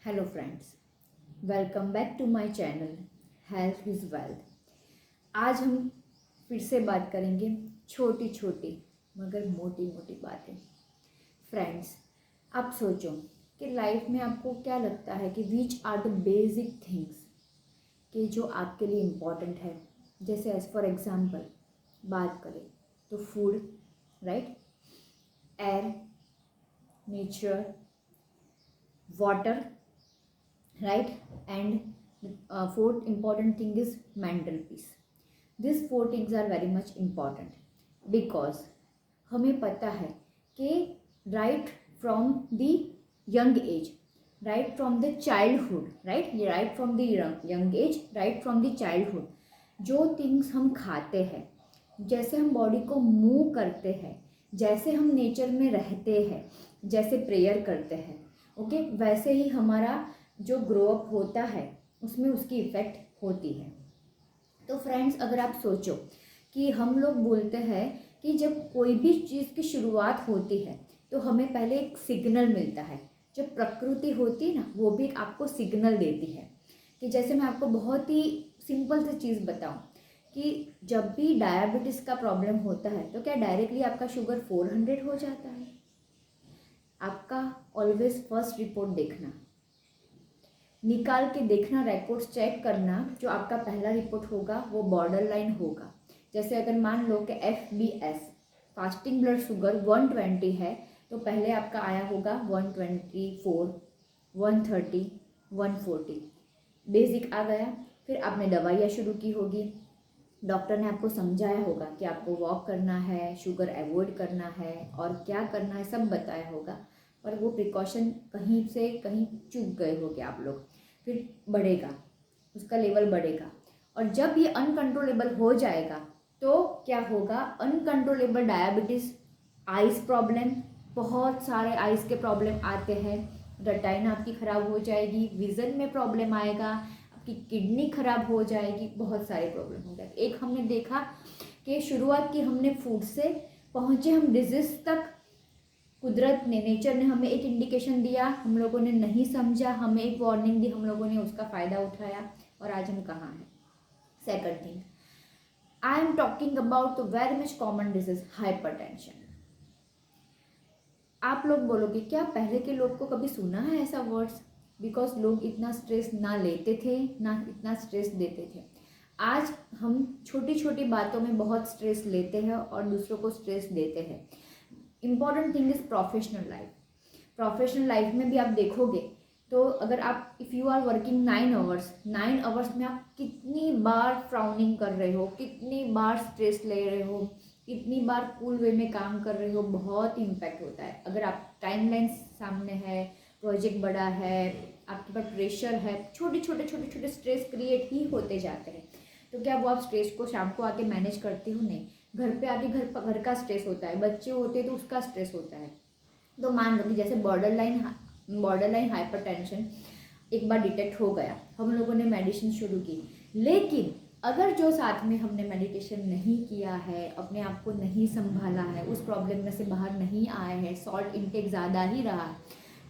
Hello friends, welcome back to my channel health is wealth. आज हम फिर से बात करेंगे छोटी छोटी मगर मोटी मोटी बातें। फ्रेंड्स, आप सोचो कि लाइफ में आपको क्या लगता है कि which are the basic things कि जो आपके लिए इम्पॉर्टेंट है। जैसे एज फॉर एग्जांपल बात करें तो food, right, air, nature, water, right? And fourth important thing is mental peace. These four things are very much important because हमें पता है कि right from the young age, right from the childhood, right from the young age, right from the childhood, जो things हम खाते हैं, जैसे हम बॉडी को मूव करते हैं, जैसे हम नेचर में रहते हैं, जैसे प्रेयर करते हैं, ओके, वैसे ही हमारा जो ग्रो अप होता है उसमें उसकी इफ़ेक्ट होती है। तो फ्रेंड्स, अगर आप सोचो कि हम लोग बोलते हैं कि जब कोई भी चीज़ की शुरुआत होती है तो हमें पहले एक सिग्नल मिलता है। जब प्रकृति होती है ना, वो भी आपको सिग्नल देती है। कि जैसे मैं आपको बहुत ही सिंपल सी चीज़ बताऊं कि जब भी डायबिटीज़ का प्रॉब्लम होता है तो क्या डायरेक्टली आपका शुगर 400 हो जाता है? आपका ऑलवेज फर्स्ट रिपोर्ट देखना, निकाल के देखना, रिकॉर्ड्स चेक करना। जो आपका पहला रिपोर्ट होगा वो बॉर्डर लाइन होगा। जैसे अगर मान लो कि FBS फास्टिंग ब्लड शुगर 120 है तो पहले आपका आया होगा 124, 130, 140, बेसिक आ गया। फिर आपने दवाइयाँ शुरू की होगी, डॉक्टर ने आपको समझाया होगा कि आपको वॉक करना है, शुगर अवॉइड करना है और क्या करना है, सब बताया होगा। और वो प्रिकॉशन कहीं से कहीं चूक गए होगे आप लोग। फिर बढ़ेगा, उसका लेवल बढ़ेगा और जब ये अनकंट्रोलेबल हो जाएगा तो क्या होगा? अनकंट्रोलेबल डायबिटीज़, आइस प्रॉब्लम, बहुत सारे आइस के प्रॉब्लम आते हैं। रेटिना आपकी ख़राब हो जाएगी, विज़न में प्रॉब्लम आएगा, आपकी किडनी ख़राब हो जाएगी, बहुत सारे प्रॉब्लम हो जाएंगे। एक हमने देखा कि शुरुआत की हमने फूड से, पहुँचे हम डिजीज़ तक। कुदरत ने, नेचर ने हमें एक इंडिकेशन दिया, हम लोगों ने नहीं समझा, हमें एक वार्निंग दी, हम लोगों ने उसका फ़ायदा उठाया और आज हम कहाँ हैं? Second thing, I am talking about the very much common disease, hypertension. आप लोग बोलोगे क्या पहले के लोग को कभी सुना है ऐसा वर्ड्स? बिकॉज लोग इतना स्ट्रेस ना लेते थे ना इतना स्ट्रेस देते थे। आज हम छोटी छोटी बातों में बहुत स्ट्रेस लेते हैं और दूसरों को स्ट्रेस देते हैं। Important thing is professional life. Professional life में भी आप देखोगे तो अगर आप if you are working 9 hours में आप कितनी बार फ्राउनिंग कर रहे हो, कितनी बार स्ट्रेस ले रहे हो, कितनी बार कूल वे में काम कर रहे हो, बहुत इम्पैक्ट होता है। अगर आप टाइमलाइन सामने है, प्रोजेक्ट बड़ा है, आपके पास प्रेशर है, छोटे छोटे स्ट्रेस क्रिएट ही होते जाते हैं। तो क्या वो आप स्ट्रेस को शाम को आके मैनेज करते हो? नहीं। घर पे आके घर का स्ट्रेस होता है, बच्चे होते हैं तो उसका स्ट्रेस होता है। तो मान लो कि जैसे बॉर्डर लाइन हाइपरटेंशन एक बार डिटेक्ट हो गया, हम लोगों ने मेडिसिन शुरू की, लेकिन अगर जो साथ में हमने मेडिटेशन नहीं किया है, अपने आप को नहीं संभाला है, उस प्रॉब्लम में से बाहर नहीं आए हैं, सॉल्ट इनटेक ज़्यादा ही रहा,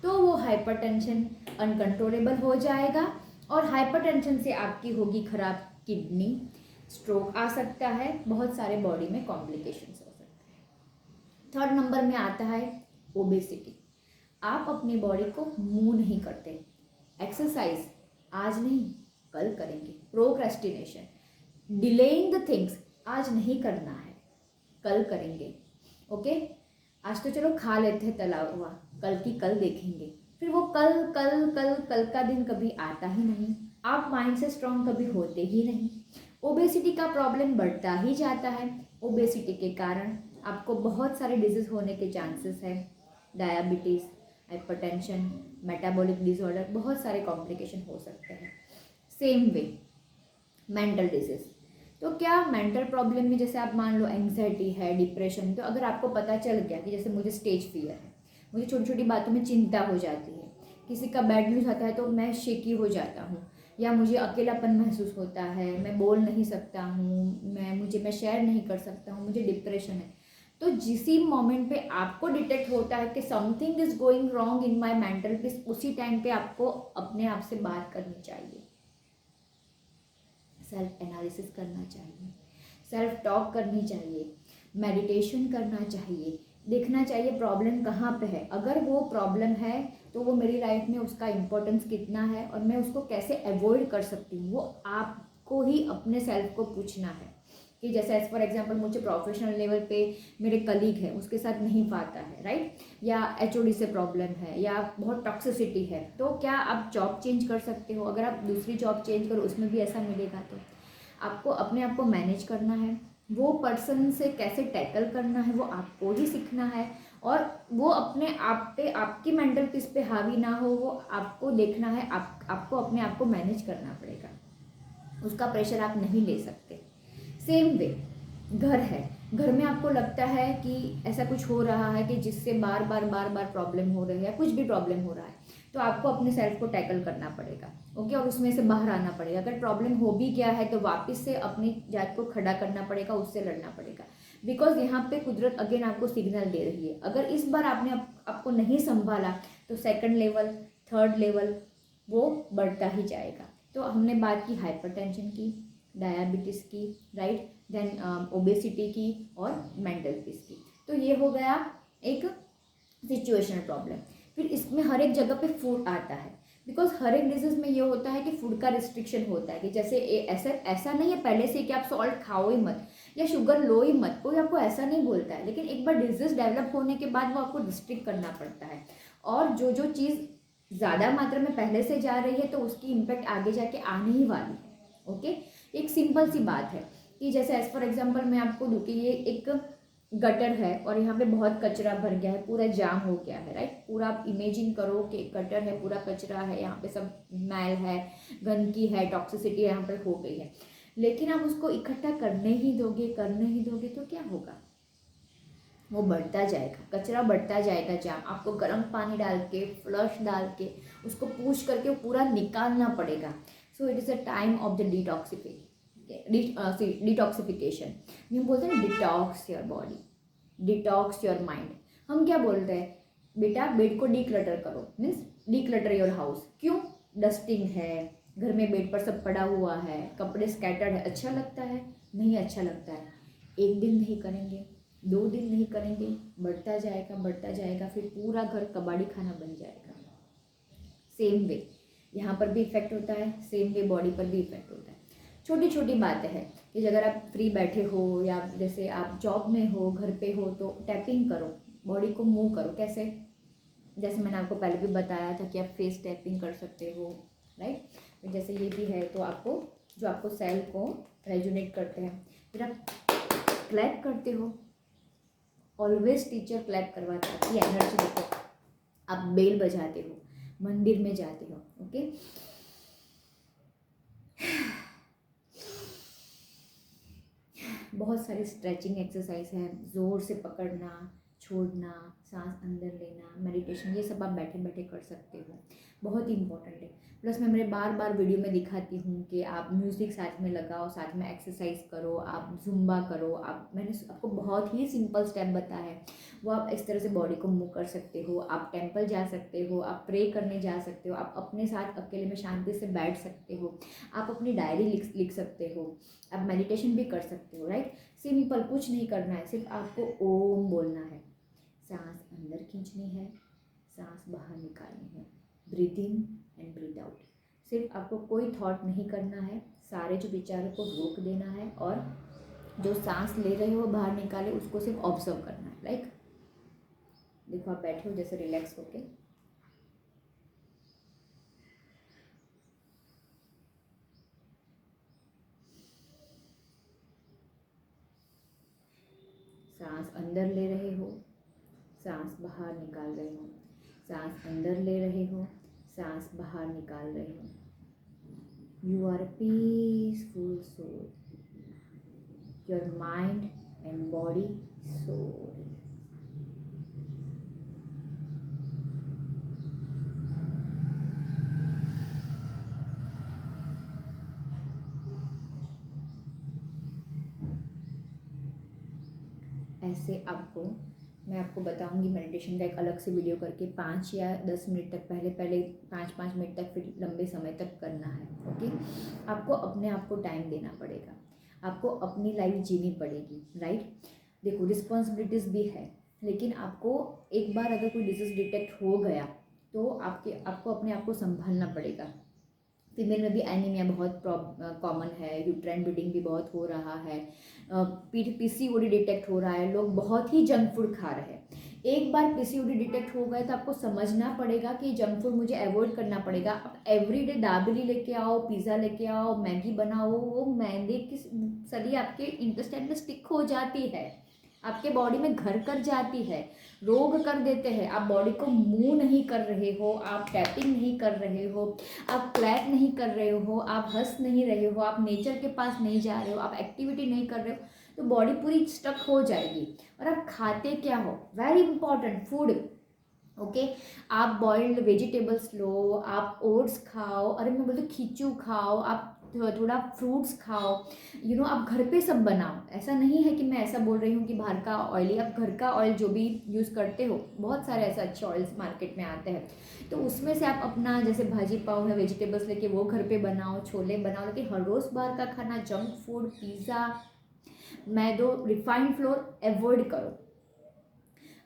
तो वो हाइपरटेंशन अनकंट्रोलेबल हो जाएगा और हाइपरटेंशन से आपकी होगी खराब किडनी, स्ट्रोक आ सकता है, बहुत सारे बॉडी में कॉम्प्लिकेशंस हो सकते हैं। थर्ड नंबर में आता है ओबेसिटी। आप अपनी बॉडी को मूव नहीं करते, एक्सरसाइज आज नहीं कल करेंगे, प्रोक्रेस्टिनेशन, डिलेइंग द थिंग्स, आज नहीं करना है कल करेंगे, ओके, आज तो चलो खा लेते हैं तला हुआ, कल की कल देखेंगे। फिर वो कल कल कल कल का दिन कभी आता ही नहीं, आप माइंड से स्ट्रांग कभी होते ही नहीं। ओबेसिटी का प्रॉब्लम बढ़ता ही जाता है। ओबेसिटी के कारण आपको बहुत सारे डिजीज होने के चांसेस है, डायबिटीज़, हाइपरटेंशन, मेटाबॉलिक डिसऑर्डर, बहुत सारे कॉम्प्लिकेशन हो सकते हैं। सेम वे मेंटल डिजीज, तो क्या मेंटल प्रॉब्लम में जैसे आप मान लो एंग्जाइटी है, डिप्रेशन, तो अगर आपको पता चल गया कि जैसे मुझे स्टेज फियर है, मुझे छोटी छोटी बातों में चिंता हो जाती है, किसी का बैड न्यूज़ आता है तो मैं शेकी हो जाता हूँ, या मुझे अकेलापन महसूस होता है, मैं बोल नहीं सकता हूँ, मैं शेयर नहीं कर सकता हूँ, मुझे डिप्रेशन है, तो जिसी मोमेंट पे आपको डिटेक्ट होता है कि something is going wrong in my mental peace, उसी टाइम पे आपको अपने आप से बात करनी चाहिए, सेल्फ एनालिसिस करना चाहिए, सेल्फ टॉक करनी चाहिए, मेडिटेशन करना चाहिए, देखना चाहिए प्रॉब्लम कहाँ पे है। अगर वो प्रॉब्लम है तो वो मेरी लाइफ में उसका इम्पोर्टेंस कितना है और मैं उसको कैसे अवॉइड कर सकती हूँ, वो आपको ही अपने सेल्फ को पूछना है। कि जैसे एज फॉर एग्जांपल मुझे प्रोफेशनल लेवल पे मेरे कलीग है उसके साथ नहीं पाता है, राइट, या एचओडी से प्रॉब्लम है या बहुत टॉक्सिसिटी है, तो क्या आप जॉब चेंज कर सकते हो? अगर आप दूसरी जॉब चेंज करो उसमें भी ऐसा मिलेगा, तो आपको अपने आप को मैनेज करना है, वो पर्सन से कैसे टैकल करना है वो आपको ही सीखना है, और वो अपने आप पे, आपकी मेंटल पीस पे हावी ना हो वो आपको देखना है। आपको अपने आप को मैनेज करना पड़ेगा, उसका प्रेशर आप नहीं ले सकते। सेम वे घर है, घर में आपको लगता है कि ऐसा कुछ हो रहा है कि जिससे बार बार प्रॉब्लम हो रही है, कुछ भी प्रॉब्लम हो रहा है, तो आपको अपने सेल्फ को टैकल करना पड़ेगा, ओके, और उसमें से बाहर आना पड़ेगा। अगर प्रॉब्लम हो भी गया है तो वापस से अपनी जात को खड़ा करना पड़ेगा, उससे लड़ना पड़ेगा, बिकॉज यहाँ पे कुदरत अगेन आपको सिग्नल दे रही है। अगर इस बार आपने आपको नहीं संभाला तो सेकंड लेवल, थर्ड लेवल वो बढ़ता ही जाएगा। तो हमने बात की हाइपरटेंशन की, डायबिटीज़ की, राइट, देन ओबेसिटी की और मेंटल पीस की। तो ये हो गया एक सिचुएशनल प्रॉब्लम। फिर इसमें हर एक जगह पे फूड आता है, बिकॉज हर एक डिजीज में ये होता है कि फूड का रिस्ट्रिक्शन होता है कि जैसे ऐसा नहीं है पहले से कि आप सॉल्ट खाओ ही मत या शुगर लो ही मत, कोई आपको ऐसा नहीं बोलता है, लेकिन एक बार डिजीज डेवलप होने के बाद वो आपको रिस्ट्रिक्ट करना पड़ता है। और जो जो चीज़ ज़्यादा मात्रा में पहले से जा रही है तो उसकी इम्पेक्ट आगे जाके आने ही वाली है, ओके। एक सिंपल सी बात है कि जैसे एज फॉर एग्जांपल मैं आपको दूँ कि ये एक गटर है और यहाँ पे बहुत कचरा भर गया है, पूरा जाम हो गया है, राइट। पूरा आप इमेजिन करो कि गटर है, पूरा कचरा है, यहाँ पे सब मैल है, गंदगी है, टॉक्सिसिटी यहाँ पर हो गई है, लेकिन आप उसको इकट्ठा करने ही दोगे तो क्या होगा? वो बढ़ता जाएगा, कचरा बढ़ता जाएगा, जाम। आपको गर्म पानी डाल के, फ्लश डाल के, उसको पूछ करके वो पूरा निकालना पड़ेगा। So it is a time of the detoxification. हम बोलते हैं detox your body, detox your mind. हम क्या बोलते हैं, बेटा बेड को डीक्लटर करो, मीन्स डीक्लटर योर हाउस। क्यों? डस्टिंग है, घर में बेड पर सब पड़ा हुआ है, कपड़े स्कैटर्ड है, अच्छा लगता है? नहीं अच्छा लगता है। एक दिन नहीं करेंगे, 2 दिन नहीं करेंगे, बढ़ता जाएगा, फिर पूरा घर कबाड़ी खाना बन जाएगा। सेम वे यहाँ पर भी इफेक्ट होता है, सेम वे बॉडी पर भी इफेक्ट होता है। छोटी छोटी बातें हैं कि अगर आप फ्री बैठे हो या जैसे आप जॉब में हो, घर पे हो, तो टैपिंग करो, बॉडी को मूव करो। कैसे? जैसे मैंने आपको पहले भी बताया था कि आप फेस टैपिंग कर सकते हो, राइट। तो जैसे ये भी है, तो आपको जो आपको सेल को रेजोनेट करते हैं, फिर आप क्लैप करते हो। ऑलवेज टीचर क्लैप करवाता है कि एनर्जी देखो। आप बेल बजाते हो, मंदिर में जाते हो, ओके। बहुत सारी स्ट्रेचिंग एक्सरसाइज है, ज़ोर से पकड़ना, छोड़ना, सांस अंदर लेना, मेडिटेशन, ये सब आप बैठे बैठे कर सकते हो, बहुत ही इंपॉर्टेंट है। प्लस मैं मेरे बार बार वीडियो में दिखाती हूँ कि आप म्यूज़िक साथ में लगाओ, साथ में एक्सरसाइज करो, आप जुम्बा करो। मैंने आपको बहुत ही सिंपल स्टेप बताया है, वो आप इस तरह से बॉडी को मूव कर सकते हो। आप टेम्पल जा सकते हो, आप प्रे करने जा सकते हो, आप अपने साथ अकेले में शांति से बैठ सकते हो, आप अपनी डायरी लिख सकते हो, आप मेडिटेशन भी कर सकते हो, राइट। सिंपल, कुछ नहीं करना है, सिर्फ आपको ओम बोलना है, सांस अंदर खींचनी है, सांस बाहर निकालनी है, breathe in and breathe out. सिर्फ आपको कोई थॉट नहीं करना है, सारे जो विचारों को रोक देना है, और जो सांस ले रहे हो बाहर निकाले उसको सिर्फ ऑब्जर्व करना है। लाइक देखो आप बैठे हो जैसे रिलैक्स होके, सांस अंदर ले रहे हो, सांस बाहर निकाल रहे हो, सांस अंदर ले रहे हो, सांस बाहर निकाल रहे हो। You are peaceful soul, your mind and body soul. ऐसे मैं आपको बताऊंगी मेडिटेशन का एक अलग से वीडियो करके 5 या 10 मिनट तक पहले 5-5 मिनट तक, फिर लंबे समय तक करना है। ओके, आपको अपने आप को टाइम देना पड़ेगा, आपको अपनी लाइफ जीनी पड़ेगी, राइट। देखो रिस्पॉन्सिबिलिटीज़ भी है, लेकिन आपको एक बार अगर कोई डिजीज़ डिटेक्ट हो गया तो आपको अपने आप को संभालना पड़ेगा। फीमेल में भी एनीमिया बहुत कॉमन है, यूट्राइन ब्लीडिंग भी बहुत हो रहा है, पीसीओडी डिटेक्ट हो रहा है, लोग बहुत ही जंक फूड खा रहे हैं। एक बार पीसीओडी डिटेक्ट हो गए तो आपको समझना पड़ेगा कि जंक फूड मुझे अवॉइड करना पड़ेगा। आप एवरीडे दाबेली लेके आओ, पिज़्ज़ा लेके आओ, मैगी बनाओ, वो मैदे की सदी आपके इंटेस्टाइन में स्टिक हो जाती है, आपके बॉडी में घर कर जाती है, रोग कर देते हैं। आप बॉडी को मूव नहीं कर रहे हो, आप टैपिंग नहीं कर रहे हो, आप क्लैप नहीं कर रहे हो, आप हंस नहीं रहे हो, आप नेचर के पास नहीं जा रहे हो, आप एक्टिविटी नहीं कर रहे हो, तो बॉडी पूरी स्टक हो जाएगी। और आप खाते क्या हो, वेरी इंपॉर्टेंट, फूड। ओके, आप बॉइल्ड वेजिटेबल्स लो, आप ओट्स खाओ, अरे मैं बोलती खिचू खाओ, आप थोड़ा फ्रूट्स खाओ, आप घर पे सब बनाओ। ऐसा नहीं है कि मैं ऐसा बोल रही हूँ कि बाहर का ऑयली, आप घर का ऑयल जो भी यूज़ करते हो, बहुत सारे ऐसे अच्छे ऑयल्स मार्केट में आते हैं, तो उसमें से आप अपना जैसे भाजी पाव है, वेजिटेबल्स लेके वो घर पे बनाओ, छोले बनाओ। लेकिन हर रोज़ बाहर का खाना, जंक फूड, पिज़्ज़ा, मैदो, रिफाइंड फ्लोर अवॉइड करो।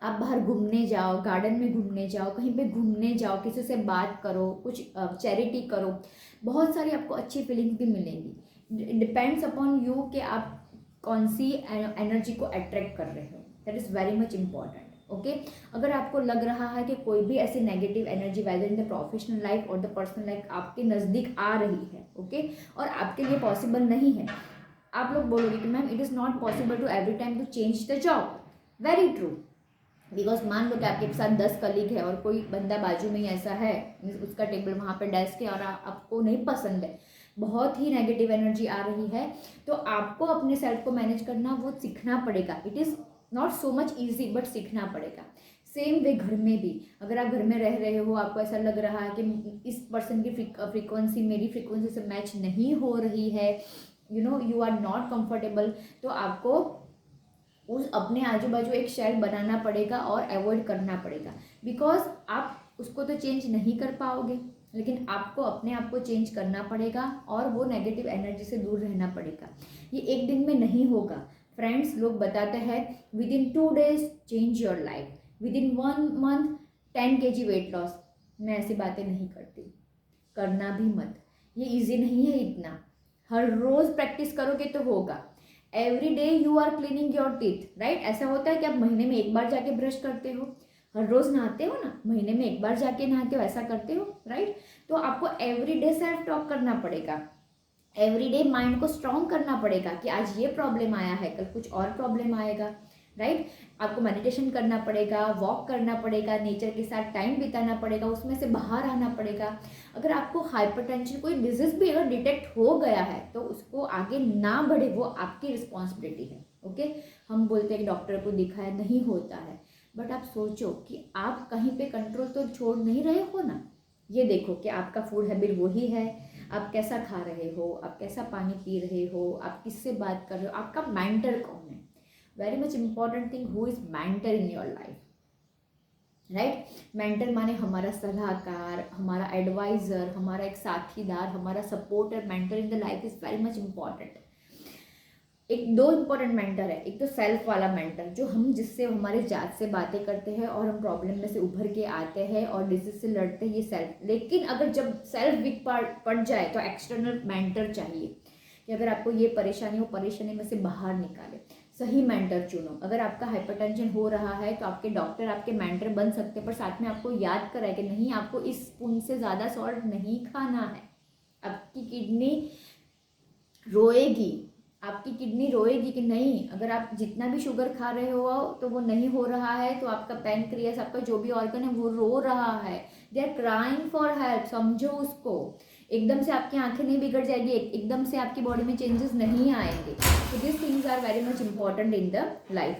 आप बाहर घूमने जाओ, गार्डन में घूमने जाओ, कहीं पे घूमने जाओ, किसी से बात करो, कुछ चैरिटी करो, बहुत सारी आपको अच्छी फीलिंग्स भी मिलेंगी। डिपेंड्स अपॉन यू कि आप कौन सी एनर्जी को अट्रैक्ट कर रहे हो, that is very much important. Okay, अगर आपको लग रहा है कि कोई भी ऐसी negative energy whether in the professional life और द पर्सनल लाइफ आपके नज़दीक आ रही है, ओके, और आपके लिए पॉसिबल नहीं है, आप लोग बोलोगे कि ma'am it is not possible to every time to change the job. Very true, because मान लो कि आपके साथ 10 कलीग है और कोई बंदा बाजू में ही ऐसा है, उसका टेबल वहाँ पे डेस्क है और आपको नहीं पसंद है, बहुत ही नेगेटिव एनर्जी आ रही है, तो आपको अपने सेल्फ को मैनेज करना वो सीखना पड़ेगा। It is not so much easy, but सीखना पड़ेगा। सेम वे घर में भी, अगर आप घर में रह रहे हो, आपको ऐसा लग रहा है कि इस पर्सन की फ्रीक्वेंसी मेरी फ्रीक्वेंसी से मैच नहीं हो रही है, यू आर नॉट कंफर्टेबल, तो आपको उस अपने आजू बाजू एक शेल बनाना पड़ेगा और अवॉइड करना पड़ेगा। बिकॉज आप उसको तो चेंज नहीं कर पाओगे, लेकिन आपको अपने आप को चेंज करना पड़ेगा और वो नेगेटिव एनर्जी से दूर रहना पड़ेगा। ये एक दिन में नहीं होगा फ्रेंड्स। लोग बताते हैं with in 2 days change your life, with in 1 month 10 kg weight loss. मैं ऐसी बातें नहीं करती, करना भी मत, ये ईजी नहीं है इतना। हर रोज़ प्रैक्टिस करोगे तो होगा। Every day you are cleaning your teeth, right. ऐसा होता है कि आप महीने में एक बार जाके ब्रश करते हो, हर रोज़ नहाते हो ना, महीने में एक बार जाके नहाते हो, ऐसा करते हो, राइट। तो आपको एवरी डे सेल्फ टॉक करना पड़ेगा, एवरी डे माइंड को स्ट्रॉन्ग करना पड़ेगा कि आज ये प्रॉब्लम आया है, कल कुछ और प्रॉब्लम आएगा, राइट। आपको मेडिटेशन करना पड़ेगा, वॉक करना पड़ेगा, नेचर के साथ टाइम बिताना पड़ेगा, उसमें से बाहर आना पड़ेगा। अगर आपको हाइपरटेंशन कोई डिजीज़ भी अगर डिटेक्ट हो गया है तो उसको आगे ना बढ़े, वो आपकी रिस्पॉन्सिबिलिटी है। ओके, हम बोलते हैं कि डॉक्टर को दिखाया, नहीं होता है, बट आप सोचो कि आप कहीं पे कंट्रोल तो छोड़ नहीं रहे हो ना। ये देखो कि आपका फूड हैबिट वही है, आप कैसा खा रहे हो, आप कैसा पानी पी रहे हो, आप किससे बात कर रहे हो, आपका मेंटर कौन है। Very much important thing, who is mentor in your life, right. Mentor माने हमारा सलाहकार, हमारा एडवाइज़र, हमारा एक साथीदार, हमारा supporter. Mentor in the life is very much important. एक 2 इम्पॉर्टेंट मेंटर है, एक तो सेल्फ वाला मेंटर, जो हम जिससे हमारे जात से बातें करते हैं और हम प्रॉब्लम में से उभर के आते हैं और डिजीज से लड़ते हैं, ये सेल्फ। लेकिन अगर जब सेल्फ वीक पड़ जाए तो एक्सटर्नल मेंटर चाहिए कि अगर आपको ये परेशानी हो, परेशानी में से बाहर निकाले। सही मेंटर चुनो। अगर आपका हाइपरटेंशन हो रहा है तो आपके डॉक्टर आपके मेंटर बन सकते हैं, पर साथ में आपको याद कराए कि नहीं, आपको इस स्पून से ज़्यादा सॉल्ट नहीं खाना है। आपकी किडनी रोएगी, आपकी किडनी रोएगी कि नहीं, अगर आप जितना भी शुगर खा रहे हो तो वो नहीं हो रहा है, तो आपका पैनक्रियास, आपका जो भी ऑर्गन है वो रो रहा है, they are crying for help. समझो उसको। एकदम से आपकी आंखें नहीं बिगड़ जाएगी, एकदम से आपकी बॉडी में चेंजेस नहीं आएंगे। तो this things are very much important in the life.